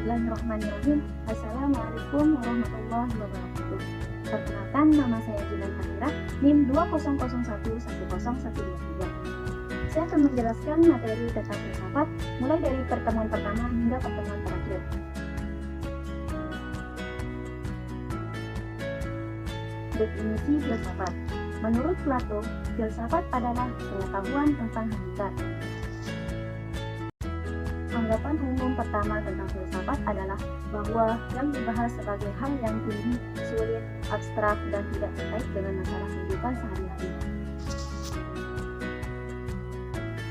Bismillahirrahmanirrahim. Assalamualaikum warahmatullahi wabarakatuh. Perkenalkan, nama saya Jinan Amira, NIM 200110123. Saya akan menjelaskan materi tentang filsafat, mulai dari pertemuan pertama hingga pertemuan terakhir. Definisi filsafat. Menurut Plato, filsafat adalah pengetahuan tentang hakikat. Anggapan umum pertama tentang filsafat adalah bahwa yang dibahas sebagai hal yang tinggi, sulit, abstrak, dan tidak terkait dengan masalah kehidupan sehari-hari.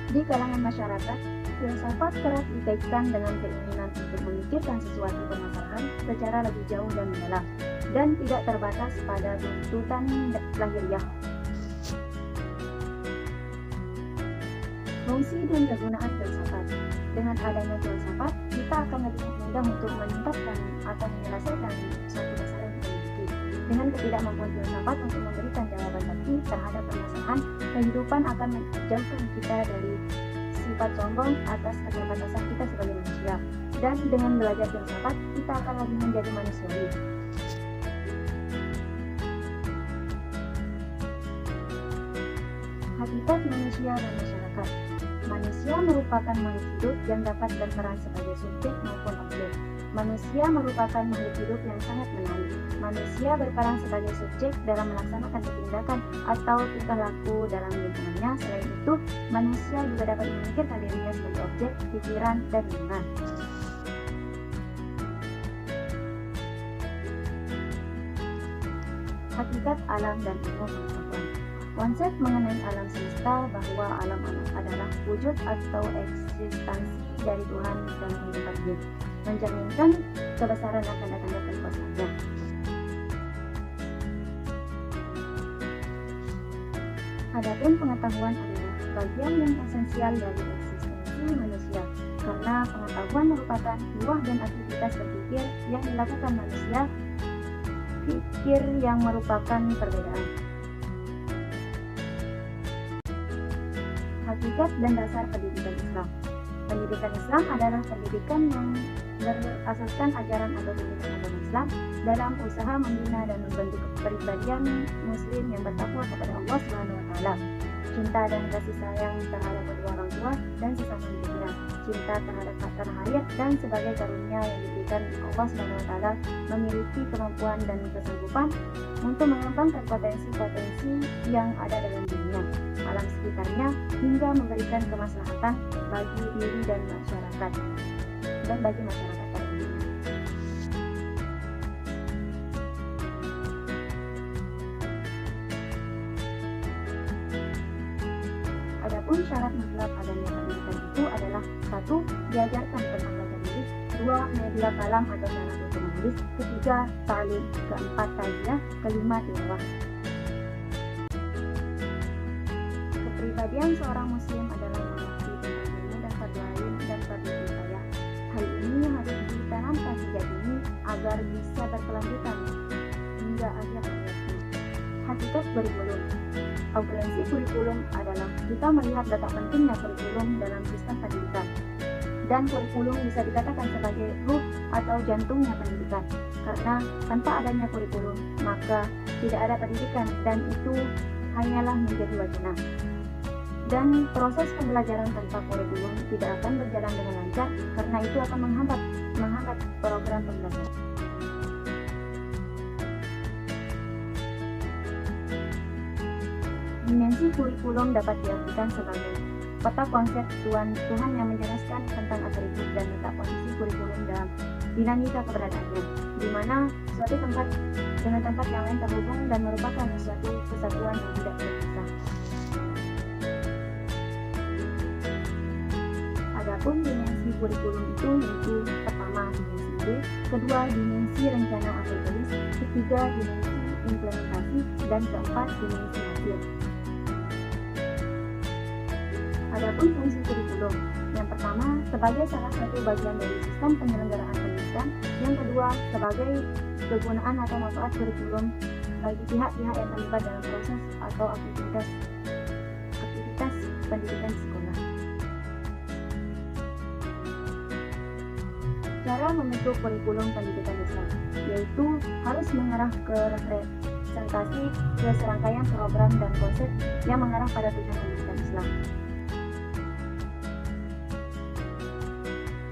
Di kalangan masyarakat, filsafat kerap dikaitkan dengan keinginan untuk memikirkan sesuatu permasalahan secara lebih jauh dan mendalam, dan tidak terbatas pada tuntutan lahiriah. Fungsi dan kegunaan filsafat. Dengan adanya filsafat, kita akan lebih mudah untuk menuntaskan atau menyelesaikan suatu masalah yang kita miliki. Dengan ketidakmampuan filsafat untuk memberikan jawaban pasti terhadap permasalahan, kehidupan akan menjauhkan kita dari sifat sombong atas keterbatasan kita sebagai manusia. Dan dengan belajar filsafat, kita akan lebih menjadi manusiawi. Hakikat manusia dan masyarakat. Manusia merupakan makhluk hidup yang dapat berperan sebagai subjek maupun objek. Manusia merupakan makhluk hidup yang sangat menarik. Manusia berperan sebagai subjek dalam melaksanakan tindakan atau tingkah laku dalam lingkungannya. Selain itu, manusia juga dapat memikirkan dirinya sebagai objek, pikiran, dan lingkungan. Hakikat alam dan ilmu pengetahuan. Konsep mengenai alam semesta bahwa alam adalah wujud atau eksistensi dari Tuhan dalam kehidupan ini, mencerminkan kebesaran dan tanda-tanda kekuasaannya. Adapun pengetahuan adalah bagian yang esensial dari eksistensi manusia, karena pengetahuan merupakan buah dan aktivitas berpikir yang dilakukan manusia, pikir yang merupakan perbedaan. Hakikat dan dasar pendidikan Islam. Pendidikan Islam adalah pendidikan yang berasaskan ajaran atau tuntunan agama Islam dalam usaha membina dan membentuk kepribadian Muslim yang bertakwa kepada Allah SWT, cinta dan kasih sayang terhadap kedua orang tua dan sesama manusia, cinta terhadap tanah air, dan sebagai karunia yang diberikan Allah SWT memiliki kemampuan dan kesanggupan untuk mengembangkan potensi-potensi yang ada dalam dunia, alam sekitarnya, hingga memberikan kemaslahatan bagi diri dan masyarakat dan bagi masyarakat pada umumnya. Adapun syarat mutlak adanya pendidikan itu adalah: 1. Diajarkan tentang baca tulis, 2. Media kalam atau cara untuk menulis, 3. Ta'lim, 4. Tarbiyah, 5. tilawah. Kepribadian seorang muslim adalah mengerti tentang ilmu dan fardu ain dan fardu kifayah. Hal ini harus ditanamkan sejak dini agar bisa berkelanjutan hingga akhir hayatnya. Hakikat kurikulum. Urgensi kurikulum adalah kita melihat letak pentingnya kurikulum dalam sistem pendidikan. Dan kurikulum bisa dikatakan sebagai ruh atau jantungnya pendidikan. Karena tanpa adanya kurikulum, maka tidak ada pendidikan, dan itu hanyalah menjadi wacana. Dan proses pembelajaran tanpa kurikulum tidak akan berjalan dengan lancar, karena itu akan menghambat program pembelajaran. Dimensi kurikulum dapat diartikan sebagai peta konsep Tuhan yang menjelaskan tentang atribut dan letak posisi kurikulum dalam dinamika keberadaannya, di mana suatu tempat dengan tempat yang lain terhubung dan merupakan suatu kesatuan yang tidak terpisah. Adapun dimensi kurikulum itu yaitu: pertama, dimensi ide; kedua, dimensi rencana atau tulis; ketiga, dimensi implementasi; dan keempat, dimensi hasil. Adapun fungsi kurikulum, yang pertama sebagai salah satu bagian dari sistem penyelenggaraan pendidikan, yang kedua sebagai kegunaan atau manfaat kurikulum bagi pihak-pihak yang terlibat dalam proses atau aktivitas pendidikan sekolah. cara membentuk kurikulum pendidikan Islam, yaitu harus mengarah ke representasi ke serangkaian program dan konsep yang mengarah pada tujuan pendidikan Islam.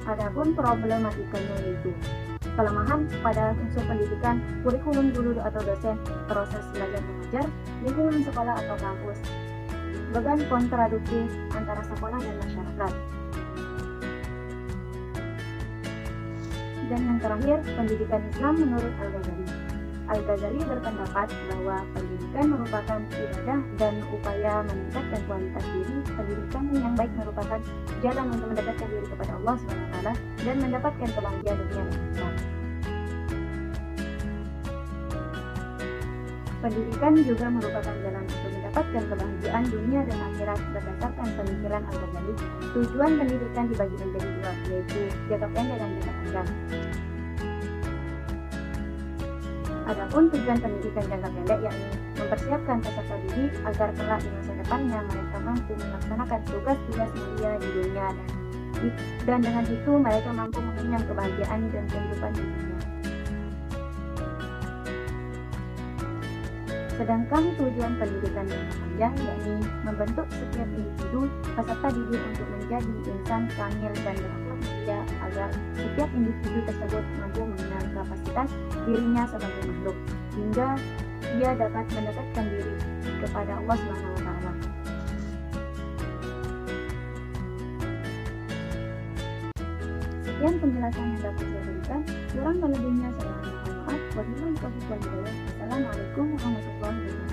Adapun problematikanya yaitu kelemahan pada unsur pendidikan, kurikulum guru atau dosen, proses belajar mengajar, lingkungan sekolah atau kampus, beban kontraduktif antara sekolah dan masyarakat. Dan yang terakhir, pendidikan Islam menurut Al-Ghazali. Al-Ghazali berpendapat bahwa pendidikan merupakan ibadah dan upaya meningkatkan kualitas diri. Pendidikan yang baik merupakan jalan untuk mendekatkan diri kepada Allah SWT dan mendapatkan kebahagiaan dunia dan akhirat. Pendidikan juga merupakan jalan untuk mendapatkan kebahagiaan dunia dan akhirat berdasarkan pemikiran Al-Ghazali. Tujuan pendidikan dibagi menjadi dua, yaitu jangka pendek dan jangka panjang. Adapun tujuan pendidikan jangka pendek yakni mempersiapkan peserta didik agar kelak di masa depannya mereka mampu melaksanakan tugas-tugas mulia di dunia dan dengan itu mereka mampu mengenyam kebahagiaan dan kehidupan di dunia. Sedangkan tujuan pendidikan jangka panjang yakni membentuk setiap individu peserta didik untuk menjadi insan kamil dan berakhlak mulia agar setiap individu tersebut mampu mengenal kapasitas dirinya sebagai makhluk hingga ia dapat mendekatkan diri kepada Allah SWT. Sekian penjelasan yang dapat saya berikan. Kurang dan lebihnya saya mohon maaf. Wabillahi taufiq wal hidayah. Assalamualaikum warahmatullahi wabarakatuh.